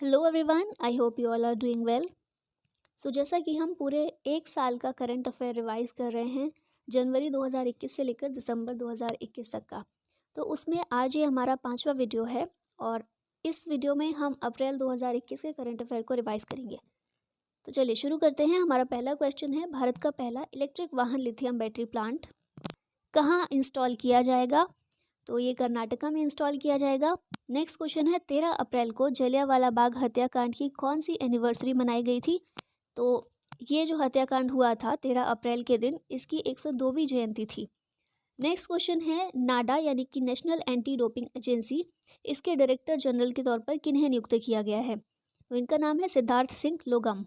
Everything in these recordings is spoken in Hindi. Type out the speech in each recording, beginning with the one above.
Hello everyone, I hope you all are doing well. So जैसा कि हम पूरे एक साल का करंट अफेयर रिवाइज कर रहे हैं, जनवरी 2021 से लेकर दिसंबर 2021 तक का, तो उसमें आज ये हमारा 5वां वीडियो है और इस वीडियो में हम अप्रैल 2021 के करंट अफेयर को रिवाइज करेंगे। तो चलिए शुरू करते हैं। हमारा पहला क्वेश्चन है, भारत का पहला इलेक्ट्रिक वाहन लिथियम बैटरी प्लांट कहाँ इंस्टॉल किया जाएगा? तो ये कर्नाटका में इंस्टॉल किया जाएगा। नेक्स्ट क्वेश्चन है, 13 अप्रैल को जलियांवाला बाग हत्याकांड की कौन सी एनिवर्सरी मनाई गई थी? तो ये जो हत्याकांड हुआ था 13 अप्रैल के दिन, इसकी 102वीं जयंती थी। नेक्स्ट क्वेश्चन है, नाडा यानी कि नेशनल एंटी डोपिंग एजेंसी, इसके डायरेक्टर जनरल के तौर पर किन्हें नियुक्त किया गया है? तो इनका नाम है सिद्धार्थ सिंह लोगम।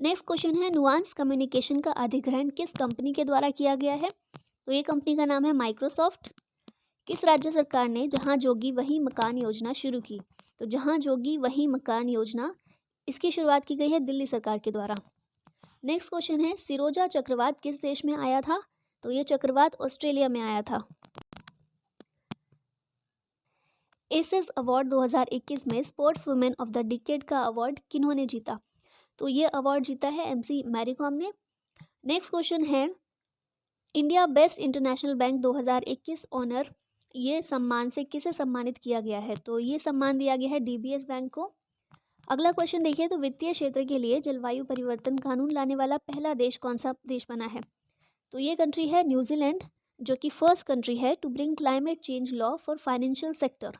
नेक्स्ट क्वेश्चन है, नुआंस कम्युनिकेशन का अधिग्रहण किस कंपनी के द्वारा किया गया है? तो ये कंपनी का नाम है माइक्रोसॉफ्ट। किस राज्य सरकार ने जहां जोगी वहीं मकान योजना शुरू की? तो जहां जोगी वहीं मकान योजना, इसकी शुरुआत की गई है दिल्ली सरकार के द्वारा। नेक्स्ट क्वेश्चन है, सिरोजा चक्रवात किस देश में आया था? तो ये चक्रवात ऑस्ट्रेलिया में आया था। एसेस अवार्ड 2021 में sports women of the decade का अवार्ड किन्होंने जीता? तो ये अवार्ड जीता है एमसी मैरी कॉम ने। नेक्स्ट क्वेश्चन है, India best international bank 2021 honour, ये सम्मान से किसे सम्मानित किया गया है? तो ये सम्मान दिया गया है डीबीएस बैंक को। अगला क्वेश्चन देखिए, तो वित्तीय क्षेत्र के लिए जलवायु परिवर्तन कानून लाने वाला पहला देश कौन सा देश बना है? तो ये कंट्री है न्यूजीलैंड, जो कि फर्स्ट कंट्री है to bring climate change law for financial sector.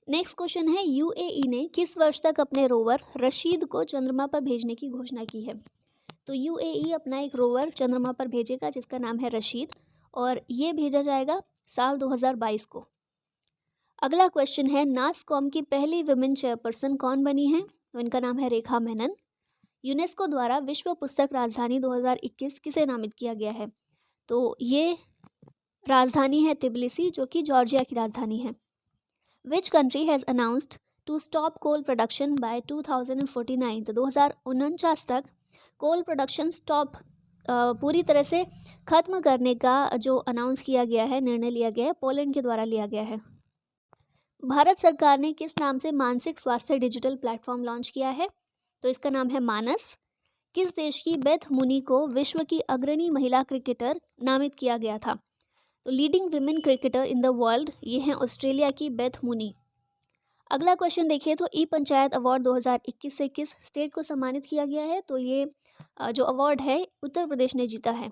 Next question है, यूएई ने किस वर्ष तक अपने रोवर रशीद को चंद्रमा पर भेजने की घोषणा की है? तो यूएई अपना एक रोवर चंद्रमा पर भेजेगा जिसका नाम है रशीद, और ये भेजा जाएगा साल 2022 को। अगला क्वेश्चन है, नासकॉम की पहली वुमेन चेयरपर्सन कौन बनी है? तो इनका नाम है रेखा मेनन। यूनेस्को द्वारा विश्व पुस्तक राजधानी 2021 किसे नामित किया गया है? तो ये राजधानी है तिबिलिसी, जो कि जॉर्जिया की राजधानी है। Which country has announced to stop coal production by 2049? तो 2049 तक कोल प्रोडक्शन स्टॉप पूरी तरह से खत्म करने का जो अनाउंस किया गया है, निर्णय लिया गया है, पोलैंड के द्वारा लिया गया है। भारत सरकार ने किस नाम से मानसिक स्वास्थ्य डिजिटल प्लेटफॉर्म लॉन्च किया है? तो इसका नाम है मानस। किस देश की बेथ मुनी को विश्व की अग्रणी महिला क्रिकेटर नामित किया गया था? तो leading women cricketer in the world, ये हैं ऑस्ट्रेलिया की बेथ मुनी। अगला क्वेश्चन देखिए, तो ई पंचायत अवार्ड 2021 से किस स्टेट को सम्मानित किया गया है? तो ये जो अवार्ड है उत्तर प्रदेश ने जीता है।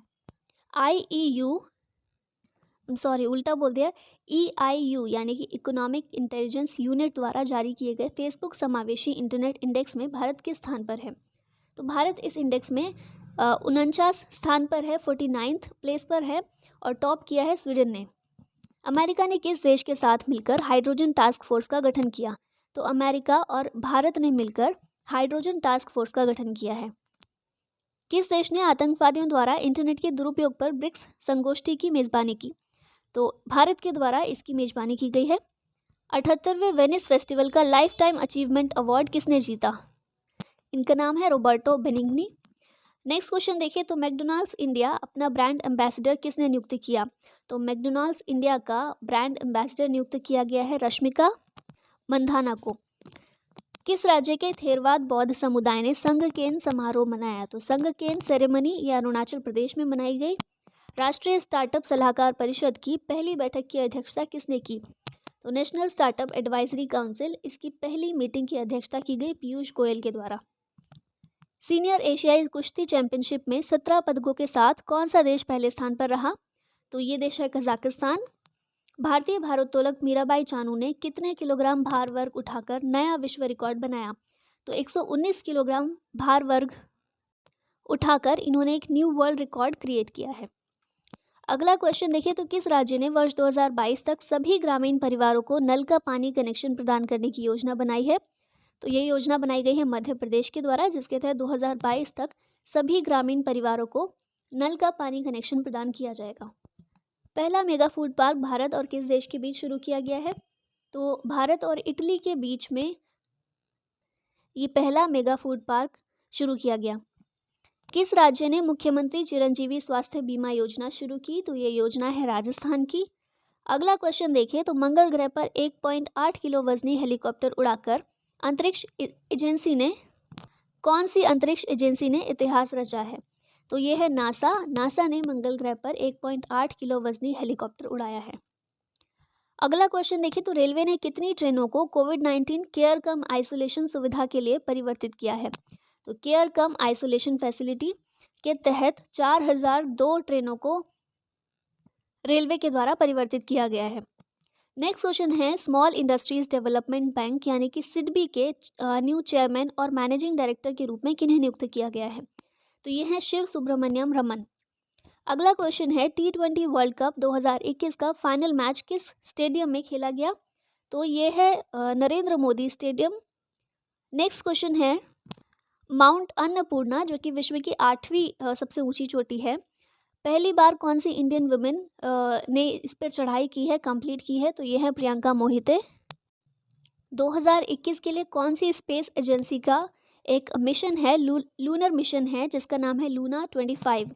उल्टा बोल दिया, EIU यानी कि इकोनॉमिक इंटेलिजेंस यूनिट द्वारा जारी किए गए फेसबुक समावेशी इंटरनेट इंडेक्स में भारत किस स्थान पर है? तो भारत इस इंडेक्स में 49 स्थान पर है, 49th प्लेस पर है, और टॉप किया है स्वीडन ने। अमेरिका ने किस देश के साथ मिलकर हाइड्रोजन टास्क फोर्स का गठन किया? तो अमेरिका और भारत ने मिलकर हाइड्रोजन टास्क फोर्स का गठन किया है। किस देश ने आतंकवादियों द्वारा इंटरनेट के दुरुपयोग पर ब्रिक्स संगोष्ठी की मेजबानी की? तो भारत के द्वारा इसकी मेजबानी की गई है। 78वें वेनिस फेस्टिवल का लाइफ टाइम अचीवमेंट अवार्ड किसने जीता? इनका नाम है रोबर्टो बेनिग्नी। नेक्स्ट क्वेश्चन देखिए, तो मैकडोनाल्ड्स इंडिया अपना ब्रांड एम्बेसडर किसने नियुक्त किया? तो मैकडोनाल्ड्स इंडिया का ब्रांड एम्बेसडर नियुक्त किया गया है रश्मिका मंधाना को। किस राज्य के थेरवाद बौद्ध समुदाय ने संघकेन समारोह मनाया? तो संघकेन सेरेमनी ये अरुणाचल प्रदेश में मनाई गई। राष्ट्रीय स्टार्टअप सलाहकार परिषद की पहली बैठक की अध्यक्षता किसने की? तो नेशनल स्टार्टअप एडवाइजरी काउंसिल, इसकी पहली मीटिंग की अध्यक्षता की गई पीयूष गोयल के द्वारा। सीनियर एशियाई कुश्ती चैंपियनशिप में 17 पदकों के साथ कौन सा देश पहले स्थान पर रहा? तो ये देश है कजाकिस्तान। भारतीय भारोत्तोलक मीराबाई चानू ने कितने किलोग्राम भार वर्ग उठाकर नया विश्व रिकॉर्ड बनाया? तो 119 किलोग्राम भार वर्ग उठाकर इन्होंने एक न्यू वर्ल्ड रिकॉर्ड क्रिएट किया है। अगला क्वेश्चन देखिए, तो किस राज्य ने वर्ष 2022 तक सभी ग्रामीण परिवारों को नल का पानी कनेक्शन प्रदान करने की योजना बनाई है? तो ये योजना बनाई गई है मध्य प्रदेश के द्वारा, जिसके तहत 2022 तक सभी ग्रामीण परिवारों को नल का पानी कनेक्शन प्रदान किया जाएगा। पहला मेगा फूड पार्क भारत और किस देश के बीच शुरू किया गया है? तो भारत और इटली के बीच में ये पहला मेगा फूड पार्क शुरू किया गया। किस राज्य ने मुख्यमंत्री चिरंजीवी स्वास्थ्य बीमा योजना शुरू की? तो ये योजना है राजस्थान की। अगला क्वेश्चन देखिए, तो मंगल ग्रह पर 1.8 किलो वजनी हेलीकॉप्टर उड़ाकर अंतरिक्ष एजेंसी ने कौन सी अंतरिक्ष एजेंसी ने इतिहास रचा है? तो ये है नासा। नासा ने मंगल ग्रह पर 1.8 किलो वजनी हेलीकॉप्टर उड़ाया है। अगला क्वेश्चन देखिए, तो रेलवे ने कितनी ट्रेनों को कोविड-19 केयर कम आइसोलेशन सुविधा के लिए परिवर्तित किया है? तो केयर कम आइसोलेशन फैसिलिटी के तहत 4002 ट्रेनों को रेलवे के द्वारा परिवर्तित किया गया है। नेक्स्ट क्वेश्चन है, स्मॉल इंडस्ट्रीज डेवलपमेंट बैंक यानी कि सिडबी के न्यू चेयरमैन और मैनेजिंग डायरेक्टर के रूप में किन्हें नियुक्त किया गया है? तो ये है शिव सुब्रमण्यम रमन। अगला क्वेश्चन है, T20 वर्ल्ड कप 2021 का फाइनल मैच किस स्टेडियम में खेला गया? तो ये है Narendra Modi stadium. Next question है, माउंट अन्नपूर्णा जो कि विश्व की 8वीं सबसे ऊंची चोटी है, पहली बार कौन सी इंडियन वुमेन ने इस पर चढ़ाई की है, कंप्लीट की है? तो ये है प्रियंका मोहिते। 2021 के लिए कौन सी स्पेस एजेंसी का एक मिशन है, लूनर मिशन है, जिसका नाम है लूना 25?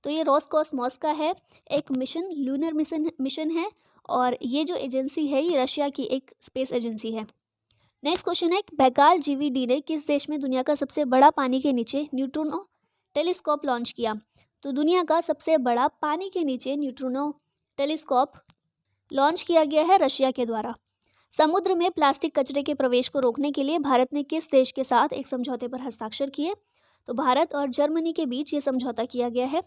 तो ये रोसकॉस्मोस का है एक मिशन, लूनर मिशन है, और ये जो एजेंसी है ये रशिया की एक स्पेस एजेंसी है। नेक्स्ट क्वेश्चन है, बैकाल जीवीडी ने किस देश में दुनिया का सबसे बड़ा पानी के नीचे न्यूट्रिनो टेलीस्कोप लॉन्च किया? तो दुनिया का सबसे बड़ा पानी के नीचे न्यूट्रिनो टेलीस्कोप लॉन्च किया गया है रशिया के द्वारा। समुद्र में प्लास्टिक कचरे के प्रवेश को रोकने के लिए भारत ने किस देश के साथ एक समझौते पर हस्ताक्षर किए? तो भारत और जर्मनी के बीच ये समझौता किया गया है।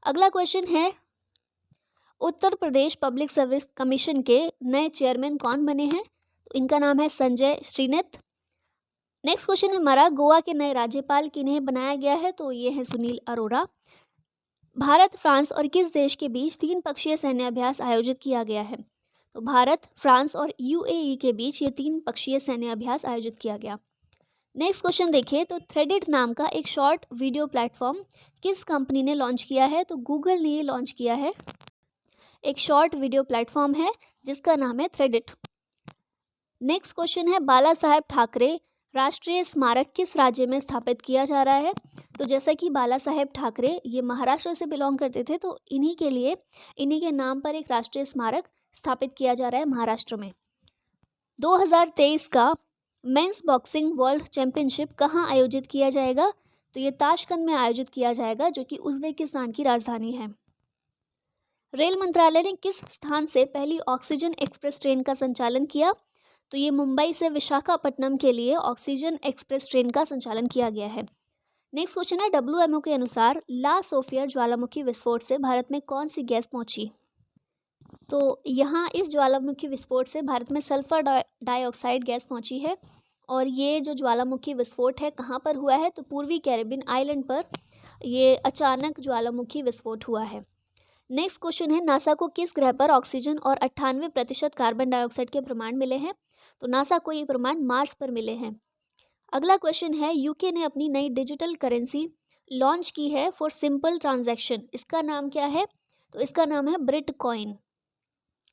अगला क्वेश्चन है, Uttar Pradesh public service commission के नए चेयरमैन कौन बने हैं? तो इनका नाम है संजय श्रीनेत। नेक्स्ट क्वेश्चन है, हमारा गोवा के नए राज्यपाल किन्हें बनाया गया है? तो ये है सुनील अरोड़ा। भारत, फ्रांस और किस देश के बीच 3 पक्षीय सैन्य अभ्यास आयोजित किया गया है? तो भारत, फ्रांस और यूएई के बीच ये 3 पक्षीय सैन्य अभ्यास आयोजित किया गया। नेक्स्ट क्वेश्चन देखिए, तो थ्रेडिट नाम का एक शॉर्ट वीडियो प्लेटफॉर्म किस कंपनी ने लॉन्च किया है? तो गूगल ने ये लॉन्च किया है। एक शॉर्ट वीडियो प्लेटफॉर्म है जिसका नाम है थ्रेडिट। नेक्स्ट क्वेश्चन है, बाला साहेब ठाकरे राष्ट्रीय स्मारक किस राज्य में स्थापित किया जा रहा है? तो जैसा कि बाला साहेब ठाकरे ये महाराष्ट्र से बिलोंग करते थे, तो इन्हीं के नाम पर एक राष्ट्रीय स्मारक स्थापित किया जा रहा है महाराष्ट्र में। 2023 का मेंस बॉक्सिंग वर्ल्ड चैंपियनशिप कहाँ आयोजित किया जाएगा? तो ये ताशकंद में आयोजित किया जाएगा, जो कि उज़्बेकिस्तान की राजधानी है। रेल मंत्रालय ने किस स्थान से पहली ऑक्सीजन एक्सप्रेस ट्रेन का संचालन किया? तो ये मुंबई से विशाखापट्टनम के लिए ऑक्सीजन एक्सप्रेस ट्रेन का संचालन किया गया है। नेक्स्ट क्वेश्चन है, WMO के अनुसार ला सोफियर ज्वालामुखी विस्फोट से भारत में कौन सी गैस पहुंची? तो यहाँ इस ज्वालामुखी विस्फोट से भारत में सल्फर डाइऑक्साइड गैस पहुंची है, और ये जो ज्वालामुखी विस्फोट है कहाँ पर हुआ है? तो पूर्वी कैरिबियन आइलैंड पर ये अचानक ज्वालामुखी विस्फोट हुआ है। नेक्स्ट क्वेश्चन है, नासा को किस ग्रह पर ऑक्सीजन और 98% कार्बन डाइऑक्साइड के प्रमाण मिले हैं? तो नासा को ये प्रमाण मार्स पर मिले हैं। अगला क्वेश्चन है, यूके ने अपनी नई डिजिटल करेंसी लॉन्च की है फॉर सिंपल ट्रांजैक्शन, इसका नाम क्या है? तो इसका नाम है ब्रिटकॉइन।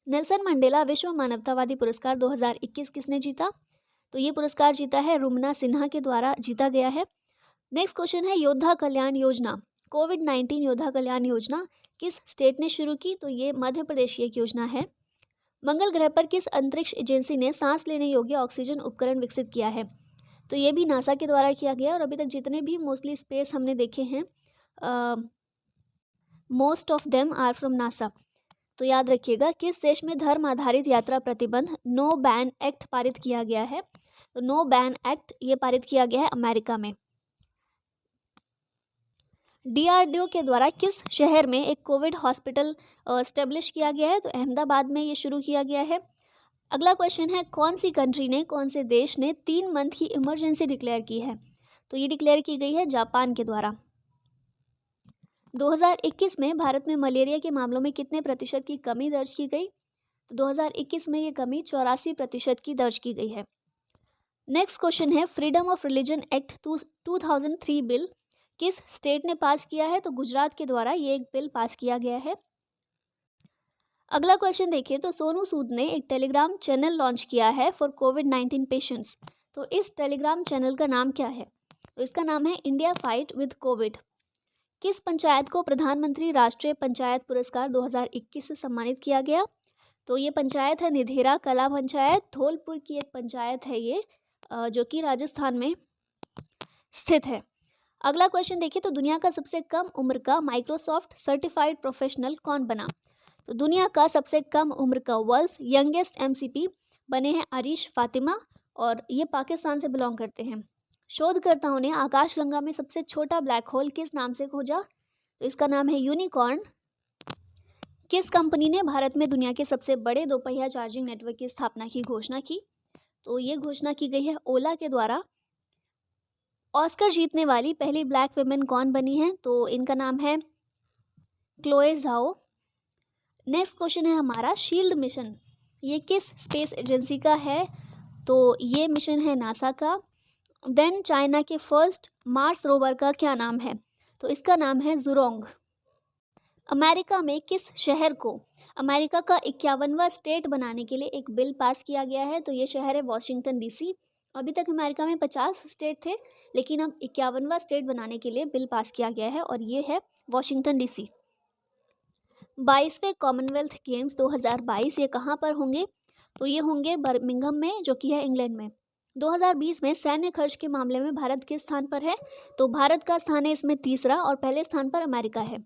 नेल्सन मंडेला विश्व मानवतावादी पुरस्कार 2021 किसने जीता? तो ये पुरस्कार जीता है रुमना सिन्हा के द्वारा जीता गया है। नेक्स्ट क्वेश्चन है, योद्धा कल्याण योजना कोविड-19 योद्धा कल्याण योजना किस स्टेट ने शुरू की? तो ये मध्य प्रदेश की एक योजना है। मंगल ग्रह पर किस अंतरिक्ष एजेंसी ने सांस लेने योग्य ऑक्सीजन उपकरण विकसित किया है? तो ये भी नासा के द्वारा किया गया, और अभी तक जितने भी मोस्टली स्पेस हमने देखे हैं, most of them are from NASA. तो याद रखिएगा, किस देश में धर्म आधारित यात्रा प्रतिबंध नो बैन एक्ट पारित किया गया है? तो नो बैन एक्ट ये पारित किया गया है अमेरिका में। DRDO के द्वारा किस शहर में एक कोविड हॉस्पिटल एस्टेब्लिश किया गया है? तो अहमदाबाद में ये शुरू किया गया है। अगला क्वेश्चन है, कौन सी कंट्री ने, कौन से देश ने 3 मंथ की इमरजेंसी डिक्लेयर की है? तो ये डिक्लेयर की गई है जापान के द्वारा। 2021 में भारत में मलेरिया के मामलों में कितने प्रतिशत की कमी दर्ज की गई? तो 2021 में ये कमी 84% की दर्ज की गई है। नेक्स्ट क्वेश्चन है, freedom of religion act 2003 bill किस स्टेट ने पास किया है? तो गुजरात के द्वारा ये एक बिल पास किया गया है। अगला क्वेश्चन देखिए, तो सोनू सूद ने एक टेलीग्राम चैनल लॉन्च किया है फॉर कोविड-19 पेशेंट्स। तो इस टेलीग्राम चैनल का नाम क्या है? तो इसका नाम है इंडिया फाइट विद कोविड। किस पंचायत को प्रधानमंत्री राष्ट्रीय पंचायत पुरस्कार 2021 से सम्मानित किया गया? तो ये पंचायत है निधेरा कला पंचायत, धौलपुर की एक पंचायत है ये, जो कि राजस्थान में स्थित है। अगला क्वेश्चन देखिए, तो दुनिया का सबसे कम उम्र का माइक्रोसॉफ्ट सर्टिफाइड प्रोफेशनल कौन बना? तो दुनिया का सबसे कम उम्र का वर्ल्ड्स यंगेस्ट एमसीपी बने हैं अरीश फातिमा, और ये पाकिस्तान से बिलोंग करते हैं। शोधकर्ताओं ने आकाशगंगा में सबसे छोटा ब्लैक होल किस नाम से खोजा? तो इसका नाम है यूनिकॉर्न। किस कंपनी ने भारत में दुनिया के सबसे बड़े दोपहिया चार्जिंग नेटवर्क की स्थापना की घोषणा की? तो ये घोषणा की गई है ओला के द्वारा। ऑस्कर जीतने वाली पहली ब्लैक वुमेन कौन बनी है? तो इनका नाम है क्लोए झाओ। नेक्स्ट क्वेश्चन है हमारा, शील्ड मिशन ये किस स्पेस एजेंसी का है? तो ये मिशन है नासा का। देन चाइना के फर्स्ट मार्स रोवर का क्या नाम है? तो इसका नाम है जुरोंग। अमेरिका में किस शहर को अमेरिका का 51वां स्टेट बनाने के लिए एक बिल पास किया गया है? तो ये शहर है वॉशिंगटन डीसी। अभी तक अमेरिका में 50 स्टेट थे, लेकिन अब 51वां स्टेट बनाने के लिए बिल पास किया गया है और ये है वॉशिंगटन डीसी। 22वें कॉमनवेल्थ गेम्स 2022 ये कहाँ पर होंगे? तो ये होंगे बर्मिंघम में, जो कि है इंग्लैंड में। 2020 में सैन्य खर्च के मामले में भारत किस स्थान पर है? तो भारत का स्थान है इसमें तीसरा और पहले स्थान पर अमेरिका है।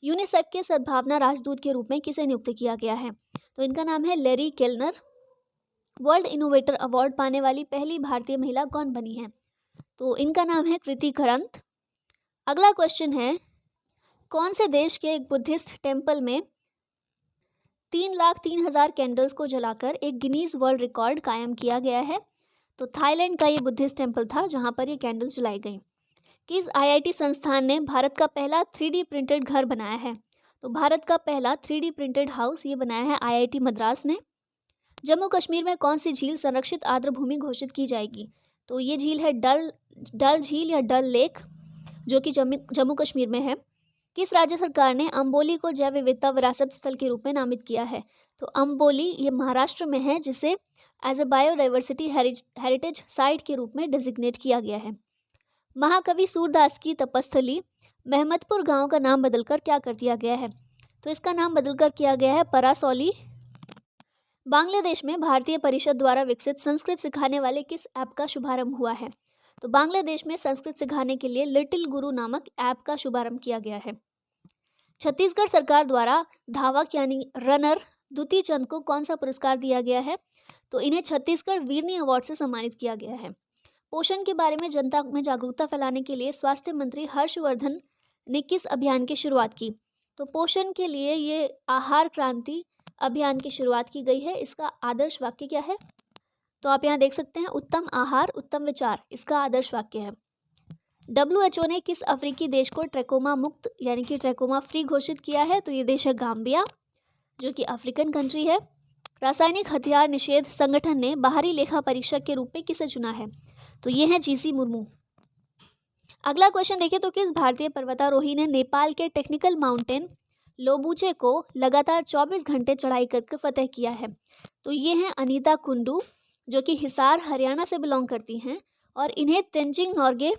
यूनिसेफ के सद्भावना राजदूत के रूप में किसे नियुक्त किया गया है? तो इनका नाम है लेरी केल्नर। वर्ल्ड इनोवेटर अवार्ड पाने वाली पहली भारतीय महिला कौन बनी है? तो इनका नाम है कृति करंत। अगला क्वेश्चन है, कौन से देश के एक बुद्धिस्ट टेम्पल में 3,03,000 कैंडल्स को जलाकर एक गिनीज वर्ल्ड रिकॉर्ड कायम किया गया है? तो थाईलैंड का ये बुद्धिस्ट टेम्पल था जहां पर ये कैंडल्स जलाई गई। किस आईआईटी संस्थान ने भारत का पहला 3D प्रिंटेड घर बनाया है? तो भारत का पहला 3D प्रिंटेड हाउस ये बनाया है आईआईटी मद्रास ने। जम्मू कश्मीर में कौन सी झील संरक्षित आर्द्र भूमि घोषित की जाएगी? तो ये झील है डल झील या डल लेक, जो कि जम्मू कश्मीर में है। किस राज्य सरकार ने अम्बोली को जैव विविधता विरासत स्थल के रूप में नामित किया है? तो अम्बोली ये महाराष्ट्र में है, जिसे as a biodiversity heritage site के रूप में डेजिग्नेट किया गया है। महाकवि सूरदास की तपस्थली महमदपुर गांव का नाम बदलकर क्या कर दिया गया है? तो इसका नाम बदलकर किया गया है परासौली। बांग्लादेश में भारतीय परिषद द्वारा विकसित संस्कृत सिखाने वाले किस ऐप का शुभारंभ हुआ है? तो बांग्लादेश में संस्कृत सिखाने के लिए लिटिल गुरु नामक ऐप का शुभारंभ किया गया है। छत्तीसगढ़ सरकार द्वारा धावक यानी रनर दुती चंद को कौन सा पुरस्कार दिया गया है? तो इन्हें छत्तीसगढ़ वीरनी अवार्ड से सम्मानित किया गया है। पोषण के बारे में जनता में जागरूकता फैलाने के लिए स्वास्थ्य मंत्री हर्षवर्धन ने किस अभियान की शुरुआत की? तो पोषण के लिए ये आहार क्रांति अभियान की शुरुआत की गई है। इसका आदर्श वाक्य क्या है? तो आप यहाँ देख सकते हैं, उत्तम आहार उत्तम विचार इसका आदर्श वाक्य है। WHO ने किस अफ्रीकी देश को ट्रैकोमा मुक्त यानी कि ट्रैकोमा फ्री घोषित किया है? तो ये देश है गाम्बिया, जो कि अफ्रीकन कंट्री है। रासायनिक हथियार निषेध संगठन ने बाहरी लेखा परीक्षक के रूप में किसे चुना है? तो ये है GC मुर्मू। अगला क्वेश्चन देखिए, तो किस भारतीय पर्वतारोही ने नेपाल के टेक्निकल माउंटेन लोबूचे को लगातार 24 घंटे चढ़ाई करके फतेह किया है? तो ये हैं अनीता कुंडू, जो कि हिसार हरियाणा से बिलोंग करती हैं, और इन्हें तेंजिंग नोर्गे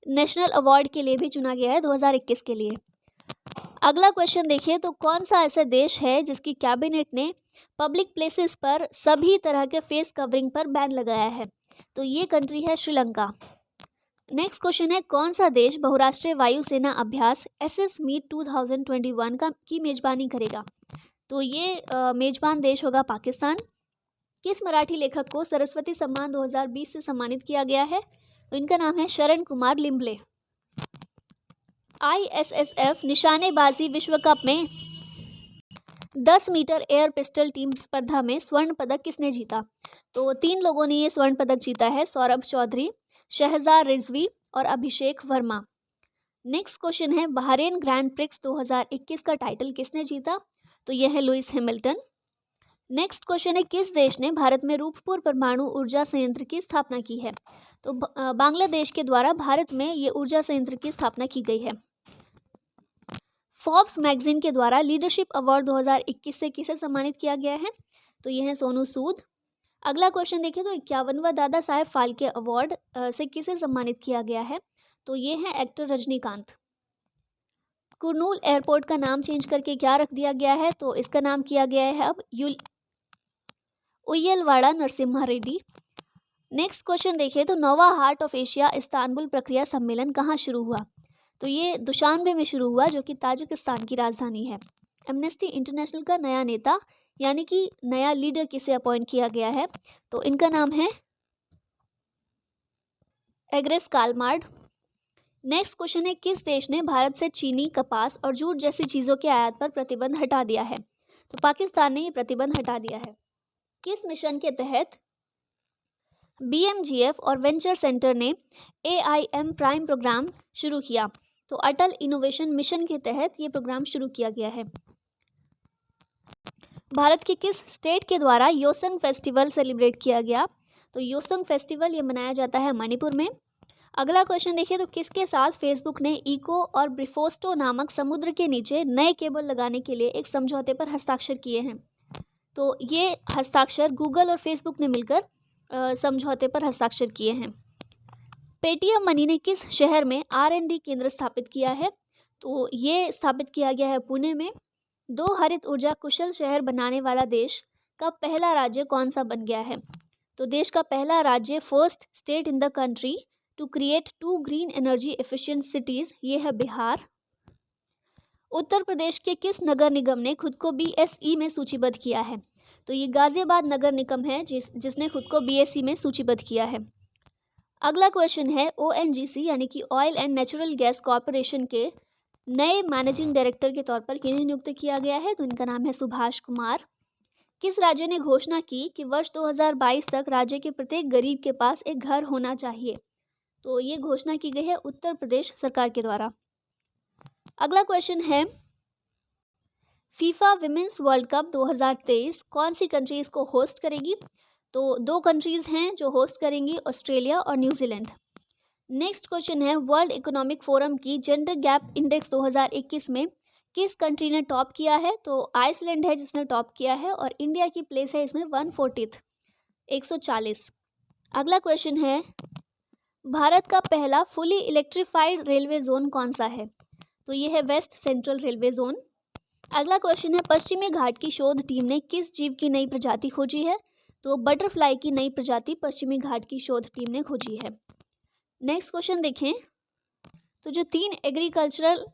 नेशनल अवार्ड के लिए भी चुना गया है 2021 के लिए। अगला क्वेश्चन देखिए, तो कौन सा ऐसा देश है जिसकी कैबिनेट ने पब्लिक प्लेसेस पर सभी तरह के फेस कवरिंग पर बैन लगाया है? तो ये कंट्री है श्रीलंका। नेक्स्ट क्वेश्चन है, कौन सा देश बहुराष्ट्रीय वायुसेना अभ्यास SS मीट 2021 की मेजबानी करेगा? तो ये मेजबान देश होगा पाकिस्तान। किस मराठी लेखक को सरस्वती सम्मान 2020 से सम्मानित किया गया है? तो इनका नाम है शरण कुमार लिम्बले। ISSF निशानेबाजी विश्व कप में 10 मीटर एयर पिस्टल टीम स्पर्धा में स्वर्ण पदक किसने जीता? तो 3 लोगों ने ये स्वर्ण पदक जीता है, सौरभ चौधरी, शहजाद रिजवी और अभिषेक वर्मा। नेक्स्ट क्वेश्चन है, बहरेन ग्रैंड प्रिक्स 2021 का टाइटल किसने जीता? तो यह है लुइस हैमिल्टन। नेक्स्ट क्वेश्चन है, किस देश ने भारत में रूपपुर परमाणु ऊर्जा संयंत्र की स्थापना की है? तो बांग्लादेश के द्वारा भारत में ये ऊर्जा संयंत्र की स्थापना की गई है। फोर्ब्स मैगजीन के द्वारा लीडरशिप अवार्ड 2021 से किसे सम्मानित किया गया है? तो यह है सोनू सूद। अगला क्वेश्चन देखिए, तो 51वां दादा साहेब फाल्के अवार्ड से किसे सम्मानित किया गया है? तो ये है एक्टर रजनीकांत। कुर्नूल एयरपोर्ट का नाम चेंज करके क्या रख दिया गया है? तो इसका नाम किया गया है अब उय्यलवाड़ा नरसिम्हा रेड्डी। नेक्स्ट क्वेश्चन देखिए, तो नोवा हार्ट ऑफ एशिया इस्तांबुल प्रक्रिया सम्मेलन कहाँ शुरू हुआ? तो ये दुशानबे में शुरू हुआ, जो कि ताजिकिस्तान की राजधानी है। एमनेस्टी इंटरनेशनल का नया नेता यानी कि नया लीडर किसे अपॉइंट किया गया है? तो इनका नाम है एग्रेस कालमार्ड। नेक्स्ट क्वेश्चन है, किस देश ने भारत से चीनी, कपास और जूट जैसी चीज़ों के आयात पर प्रतिबंध हटा दिया है? तो पाकिस्तान ने ये प्रतिबंध हटा दिया है। किस मिशन के तहत BMGF और वेंचर सेंटर ने AIM प्राइम प्रोग्राम शुरू किया? तो अटल इनोवेशन मिशन के तहत ये प्रोग्राम शुरू किया गया है। भारत के किस स्टेट के द्वारा योसंग फेस्टिवल सेलिब्रेट किया गया? तो योसंग फेस्टिवल ये मनाया जाता है मणिपुर में। अगला क्वेश्चन देखिए, तो किसके साथ फेसबुक ने इको और ब्रिफोस्टो नामक समुद्र के नीचे नए केबल लगाने के लिए एक समझौते पर हस्ताक्षर किए हैं? तो ये हस्ताक्षर गूगल और फेसबुक ने मिलकर समझौते पर हस्ताक्षर किए हैं। पेटीएम मनी ने किस शहर में R&D केंद्र स्थापित किया है? तो ये स्थापित किया गया है पुणे में। 2 हरित ऊर्जा कुशल शहर बनाने वाला देश का पहला राज्य कौन सा बन गया है? तो देश का पहला राज्य, first state in the country to create 2 green energy efficient cities, ये है बिहार। उत्तर प्रदेश के किस नगर निगम ने खुद को BSE में सूचीबद्ध किया है? तो ये गाजियाबाद नगर निगम है जिसने खुद को BSE में सूचीबद्ध किया है। अगला क्वेश्चन है, ONGC यानी कि oil and natural gas corporation के नए मैनेजिंग डायरेक्टर के तौर पर किन्हें नियुक्त किया गया है? तो इनका नाम है सुभाष कुमार। किस राज्य ने घोषणा की कि वर्ष 2022 तक राज्य के प्रत्येक गरीब के पास एक घर होना चाहिए? तो ये घोषणा की गई है उत्तर प्रदेश सरकार के द्वारा। अगला क्वेश्चन है, फीफा विमेंस वर्ल्ड कप 2023 कौन सी कंट्री इसको होस्ट करेगी? तो 2 कंट्रीज़ हैं जो होस्ट करेंगी, ऑस्ट्रेलिया और न्यूजीलैंड। नेक्स्ट क्वेश्चन है, वर्ल्ड इकोनॉमिक फोरम की जेंडर गैप इंडेक्स 2021 में किस कंट्री ने टॉप किया है? तो आइसलैंड है जिसने टॉप किया है और इंडिया की प्लेस है इसमें 140th 140। अगला क्वेश्चन है, भारत का पहला फुली इलेक्ट्रीफाइड रेलवे जोन कौन सा है? तो ये है वेस्ट सेंट्रल रेलवे जोन। अगला क्वेश्चन है, पश्चिमी घाट की शोध टीम ने किस जीव की नई प्रजाति खोजी है? तो बटरफ्लाई की नई प्रजाति पश्चिमी घाट की शोध टीम ने खोजी है। नेक्स्ट क्वेश्चन देखें, तो जो 3 एग्रीकल्चरल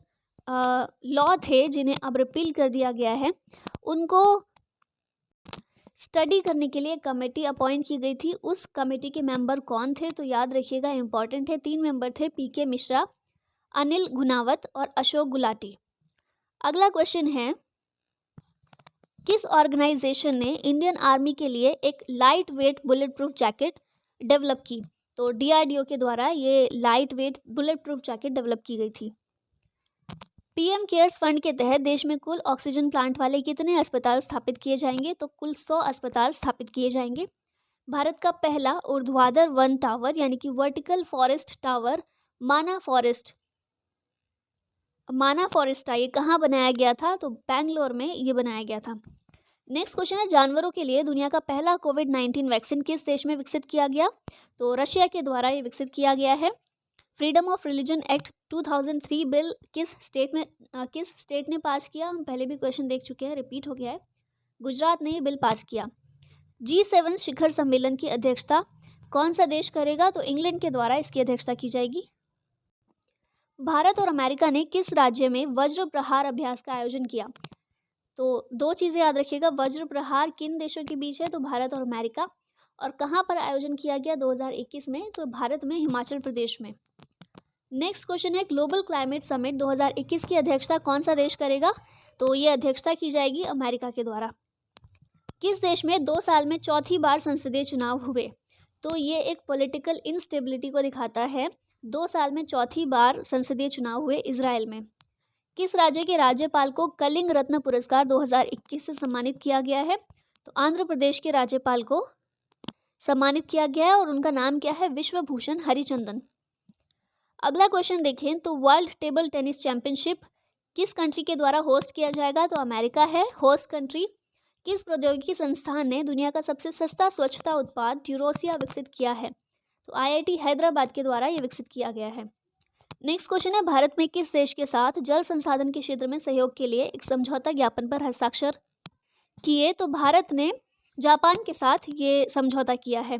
लॉ थे जिन्हें अब रिपील कर दिया गया है, उनको स्टडी करने के लिए कमेटी अपॉइंट की गई थी। उस कमेटी के मेंबर कौन थे? तो याद रखिएगा, इंपॉर्टेंट है। 3 मेंबर थे, PK मिश्रा, अनिल गुनावत और अशोक गुलाटी। अगला क्वेश्चन है, किस ऑर्गेनाइजेशन ने इंडियन आर्मी के लिए एक light weight bullet proof jacket develop की? तो DRDO के द्वारा ये light weight bullet proof jacket develop की गई थी। PM केयर्स फंड के तहत देश में कुल ऑक्सीजन प्लांट वाले कितने अस्पताल स्थापित किए जाएंगे? तो कुल 100 अस्पताल स्थापित किए जाएंगे। भारत का पहला ऊर्ध्वाधर वन टावर यानी कि वर्टिकल फॉरेस्ट टावर माना फॉरेस्टा ये कहाँ बनाया गया था? तो बेंगलोर में ये बनाया गया था। नेक्स्ट क्वेश्चन है, जानवरों के लिए दुनिया का पहला कोविड-19 वैक्सीन किस देश में विकसित किया गया? तो रशिया के द्वारा ये विकसित किया गया है। Freedom of religion act 2003 bill किस स्टेट ने पास किया? हम पहले भी क्वेश्चन देख चुके हैं, रिपीट हो गया है। गुजरात ने ये बिल पास किया। G7 शिखर सम्मेलन की अध्यक्षता कौन सा देश करेगा? तो इंग्लैंड के द्वारा इसकी अध्यक्षता की जाएगी। भारत और अमेरिका ने किस राज्य में वज्र प्रहार अभ्यास का आयोजन किया? तो 2 चीज़ें याद रखिएगा, वज्र प्रहार किन देशों के बीच है? तो भारत और अमेरिका। और कहाँ पर आयोजन किया गया 2021 में? तो भारत में, हिमाचल प्रदेश में। नेक्स्ट क्वेश्चन है, ग्लोबल क्लाइमेट समिट 2021 की अध्यक्षता कौन सा देश करेगा? तो ये अध्यक्षता की जाएगी अमेरिका के द्वारा। किस देश में 2 साल में चौथी बार संसदीय चुनाव हुए? तो ये एक पॉलिटिकल इंस्टेबिलिटी को दिखाता है। 2 साल में चौथी बार संसदीय चुनाव हुए इजराइल में। किस राज्य के राज्यपाल को कलिंग रत्न पुरस्कार 2021 से सम्मानित किया गया है? तो आंध्र प्रदेश के राज्यपाल को सम्मानित किया गया है और उनका नाम क्या है? विश्वभूषण हरिचंदन। अगला क्वेश्चन देखें, तो वर्ल्ड टेबल टेनिस चैंपियनशिप किस कंट्री के द्वारा होस्ट किया जाएगा? तो अमेरिका है होस्ट कंट्री। किस प्रौद्योगिकी संस्थान ने दुनिया का सबसे सस्ता स्वच्छता उत्पाद ड्यूरोसिया विकसित किया है? तो IIT हैदराबाद के द्वारा ये विकसित किया गया है। नेक्स्ट क्वेश्चन है, भारत में किस देश के साथ जल संसाधन के क्षेत्र में सहयोग के लिए एक समझौता ज्ञापन पर हस्ताक्षर किए? तो भारत ने जापान के साथ ये समझौता किया है।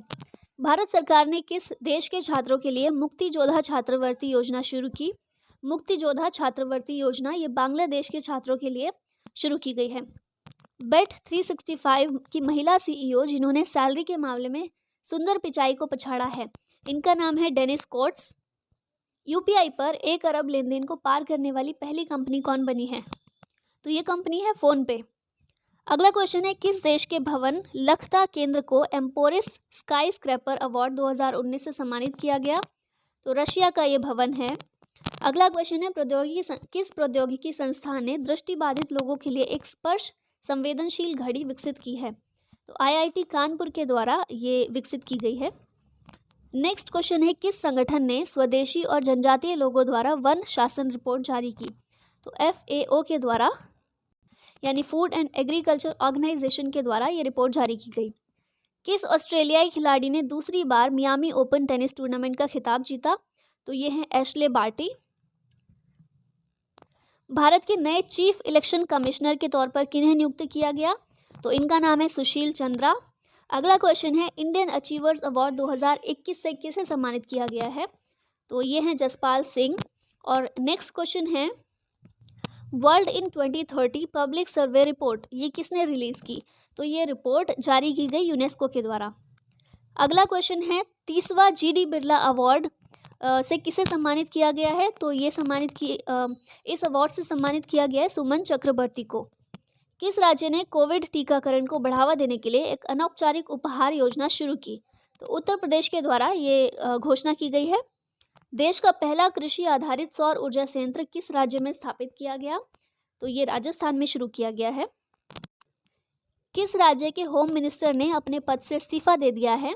भारत सरकार ने किस देश के छात्रों के लिए मुक्ति जोधा छात्रवृत्ति योजना शुरू की? मुक्ति जोधा छात्रवृत्ति योजना ये बांग्लादेश के छात्रों के लिए शुरू की गई है। बेट 365 की महिला सीईओ जिन्होंने सैलरी के मामले में सुंदर पिचाई को पछाड़ा है, इनका नाम है डेनिस कोट्स। यूपीआई पर 1 अरब लेन देन को पार करने वाली पहली कंपनी कौन बनी है? तो ये कंपनी है फोन पे। अगला क्वेश्चन है, किस देश के भवन लखता केंद्र को एम्पोरिस स्काई स्क्रैपर अवार्ड 2019 से सम्मानित किया गया? तो रशिया का ये भवन है। अगला क्वेश्चन है, किस प्रौद्योगिकी संस्थान ने दृष्टिबाधित लोगों के लिए एक स्पर्श संवेदनशील घड़ी विकसित की है? तो आईआईटी कानपुर के द्वारा ये विकसित की गई है। नेक्स्ट क्वेश्चन है, किस संगठन ने स्वदेशी और जनजातीय लोगों द्वारा वन शासन रिपोर्ट जारी की? तो FAO के द्वारा यानी फूड एंड एग्रीकल्चर ऑर्गेनाइजेशन के द्वारा ये रिपोर्ट जारी की गई। किस ऑस्ट्रेलियाई खिलाड़ी ने दूसरी बार मियामी ओपन टेनिस टूर्नामेंट का खिताब जीता? तो ये हैं एशले बार्टी। भारत के नए चीफ इलेक्शन कमिश्नर के तौर पर किन्हें नियुक्त किया गया? तो इनका नाम है सुशील चंद्रा। अगला क्वेश्चन है, इंडियन अचीवर्स अवार्ड 2021 से किसे सम्मानित किया गया है? तो ये हैं जसपाल सिंह। और नेक्स्ट क्वेश्चन है, world in 2030 public survey report ये किसने रिलीज़ की? तो ये रिपोर्ट जारी की गई यूनेस्को के द्वारा। अगला क्वेश्चन है, 30वां GD बिरला अवार्ड से किसे सम्मानित किया गया है? तो ये इस अवार्ड से सम्मानित किया गया है सुमन चक्रवर्ती को। किस राज्य ने कोविड टीकाकरण को बढ़ावा देने के लिए एक अनौपचारिक उपहार योजना शुरू की? तो उत्तर प्रदेश के द्वारा ये घोषणा की गई है। देश का पहला कृषि आधारित सौर ऊर्जा संयंत्र किस राज्य में स्थापित किया गया? तो ये राजस्थान में शुरू किया गया है। किस राज्य के होम मिनिस्टर ने अपने पद से इस्तीफा दे दिया है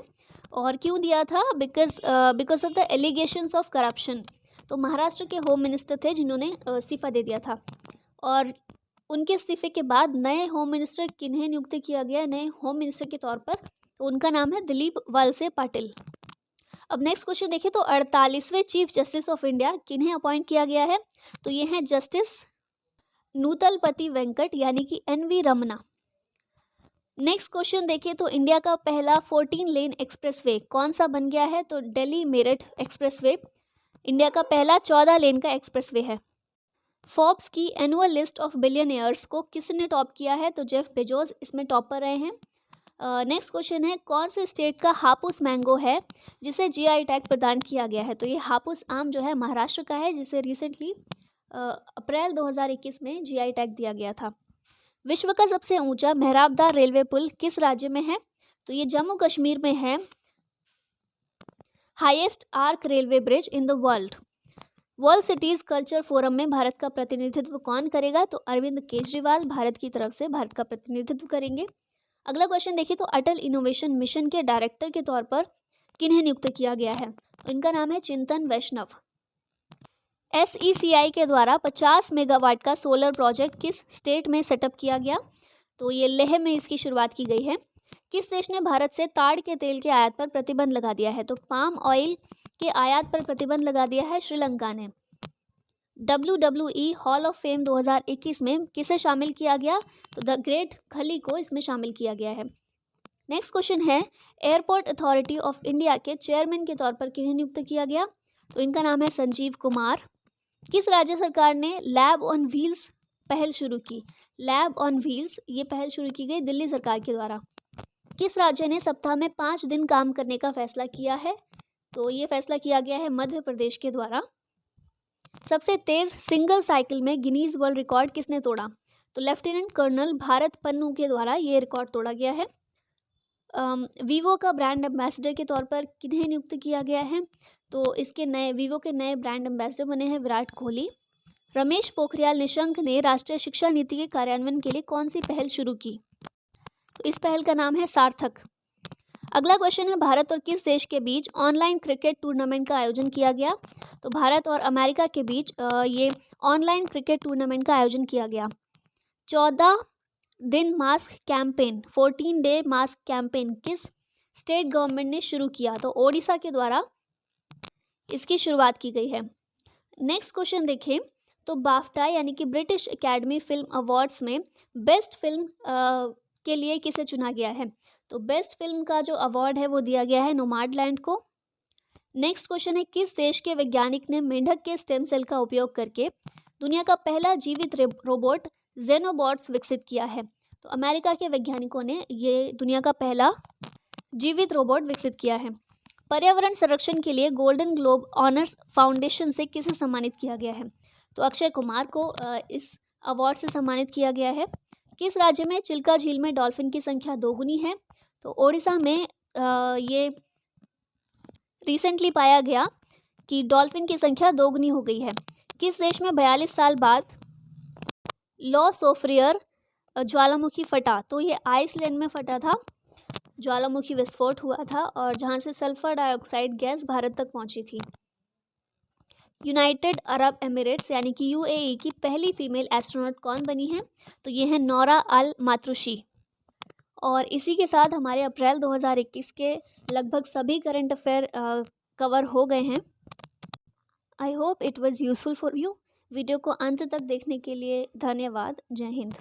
और क्यों दिया था? Because of the allegations of corruption. तो महाराष्ट्र के होम मिनिस्टर थे जिन्होंने इस्तीफा दे दिया था। और उनके इस्तीफे के बाद नए होम मिनिस्टर किन्हें नियुक्त किया गया नए होम मिनिस्टर के तौर पर? तो उनका नाम है दिलीप वलसे पाटिल। अब नेक्स्ट क्वेश्चन देखिए, तो 48वें चीफ जस्टिस ऑफ इंडिया किन्हें अपॉइंट किया गया है? तो ये हैं जस्टिस नूतलपति वेंकट यानी कि NV रमना। नेक्स्ट क्वेश्चन देखिए, तो इंडिया का पहला 14 लेन एक्सप्रेसवे कौन सा बन गया है? तो दिल्ली मेरठ एक्सप्रेसवे इंडिया का पहला 14 लेन का एक्सप्रेसवे है। फोर्ब्स की एनुअल लिस्ट ऑफ बिलियनियर्स को किसने टॉप किया है? तो जेफ बेजोस इसमें टॉप पर रहे हैं। नेक्स्ट क्वेश्चन है, कौन से स्टेट का हापुस मैंगो है जिसे GI टैग प्रदान किया गया है? तो ये हापुस आम जो है महाराष्ट्र का है, जिसे रिसेंटली अप्रैल 2021 में GI टैग दिया गया था। विश्व का सबसे ऊंचा मेहराबदार रेलवे पुल किस राज्य में है? तो ये जम्मू कश्मीर में है। Highest arc railway bridge in the world cities culture forum में भारत का प्रतिनिधित्व कौन करेगा? तो अरविंद केजरीवाल भारत की तरफ से भारत का प्रतिनिधित्व करेंगे। अगला क्वेश्चन देखिए, तो अटल इनोवेशन मिशन के डायरेक्टर के तौर पर किन्हें नियुक्त किया गया है? इनका नाम है चिंतन वैष्णव। SECI के द्वारा 50 मेगावाट का सोलर प्रोजेक्ट किस स्टेट में सेटअप किया गया? तो ये लेह में इसकी शुरुआत की गई है। किस देश ने भारत से ताड़ के तेल के आयात पर प्रतिबंध लगा दिया है? तो पाम ऑयल के आयात पर प्रतिबंध लगा दिया है श्रीलंका ने। WWE हॉल ऑफ फेम 2021 में किसे शामिल किया गया? तो द ग्रेट खली को इसमें शामिल किया गया है। नेक्स्ट क्वेश्चन है, एयरपोर्ट अथॉरिटी ऑफ इंडिया के चेयरमैन के तौर पर किन्हें नियुक्त किया गया? तो इनका नाम है संजीव कुमार। किस राज्य सरकार ने लैब ऑन व्हील्स पहल शुरू की? लैब ऑन व्हील्स ये पहल शुरू की गई दिल्ली सरकार के द्वारा। किस राज्य ने सप्ताह में 5 दिन काम करने का फैसला किया है? तो ये फैसला किया गया है मध्य प्रदेश के द्वारा। सबसे तेज सिंगल साइकिल में गिनीज वर्ल्ड रिकॉर्ड किसने तोड़ा? तो लेफ्टिनेंट कर्नल भारत पन्नू के द्वारा ये रिकॉर्ड तोड़ा गया है। वीवो का ब्रांड एम्बेसडर के तौर पर किन्हें नियुक्त किया गया है? तो वीवो के नए ब्रांड एम्बेसडर बने हैं विराट कोहली। रमेश पोखरियाल निशंक ने राष्ट्रीय शिक्षा नीति के कार्यान्वयन के लिए कौन सी पहल शुरू की? तो इस पहल का नाम है सार्थक। अगला क्वेश्चन है, भारत और किस देश के बीच ऑनलाइन क्रिकेट टूर्नामेंट का आयोजन किया गया? तो भारत और अमेरिका के बीच ये ऑनलाइन क्रिकेट टूर्नामेंट का आयोजन किया गया। 14 दिन mask campaign 14 day mask campaign किस स्टेट गवर्नमेंट ने शुरू किया? तो ओडिशा के द्वारा इसकी शुरुआत की गई है। नेक्स्ट क्वेश्चन देखें, तो बाफ्टा यानी कि ब्रिटिश एकेडमी फिल्म अवार्ड्स में बेस्ट फिल्म के लिए किसे चुना गया है? तो बेस्ट फिल्म का जो अवार्ड है वो दिया गया है नोमैडलैंड को। नेक्स्ट क्वेश्चन है, किस देश के वैज्ञानिक ने मेंढक के स्टेम सेल का उपयोग करके दुनिया का पहला जीवित रोबोट जेनोबॉट्स विकसित किया है? तो अमेरिका के वैज्ञानिकों ने ये दुनिया का पहला जीवित रोबोट विकसित किया है। पर्यावरण संरक्षण के लिए गोल्डन ग्लोब ऑनर्स फाउंडेशन से किसे सम्मानित किया गया है? तो अक्षय कुमार को इस अवार्ड से सम्मानित किया गया है। किस राज्य में चिल्का झील में डॉल्फिन की संख्या दोगुनी है? तो ओडिशा में ये रिसेंटली पाया गया कि डॉल्फिन की संख्या दोगुनी हो गई है। किस देश में 42 साल बाद लॉ सोफ्रियर ज्वालामुखी फटा? तो ये आइसलैंड में फटा था, ज्वालामुखी विस्फोट हुआ था और जहाँ से सल्फर डाइऑक्साइड गैस भारत तक पहुँची थी। यूनाइटेड अरब एमिरेट्स यानी कि यूएई की पहली फीमेल एस्ट्रोनॉट कौन बनी है? तो ये है नौरा अल मातरुशी। और इसी के साथ हमारे अप्रैल 2021 के लगभग सभी करंट अफेयर कवर हो गए हैं। I hope it was useful for you. Video को अंत तक देखने के लिए धन्यवाद। जय हिंद।